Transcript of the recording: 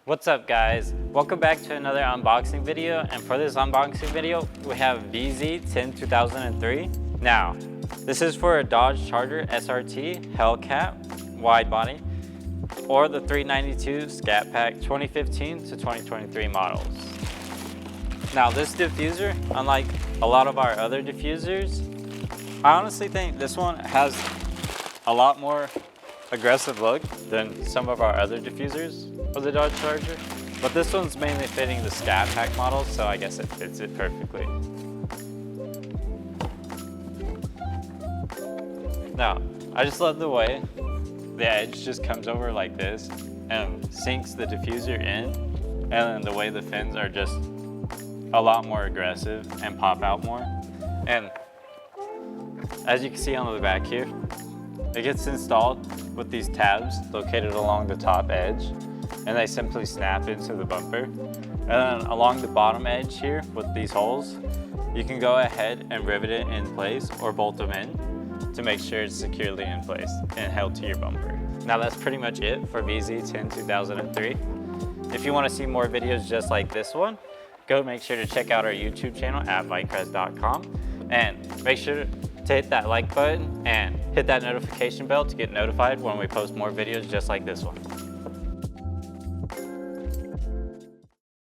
What's up guys? Welcome back to another unboxing video, and for this unboxing video we have vz102003. Now, this is for a Dodge Charger SRT Hellcat Widebody or the 392 Scat Pack 2015 to 2023 models. Now this diffuser, unlike a lot of our other diffusers, I honestly think this one has a lot more aggressive look than some of our other diffusers for the Dodge Charger, but this one's mainly fitting the Scat Pack model, so I guess it fits it perfectly. Now, I just love the way the edge just comes over like this and sinks the diffuser in, and then the way the fins are just a lot more aggressive and pop out more. And as you can see on the back here, it gets installed with these tabs located along the top edge, and they simply snap into the bumper. And then along the bottom edge here with these holes, you can go ahead and rivet it in place or bolt them in to make sure it's securely in place and held to your bumper. Now that's pretty much it for vz102003. If you want to see more videos just like this one, go make sure to check out our YouTube channel at vicrez.com, and make sure to hit that like button and hit that notification bell to get notified when we post more videos just like this one.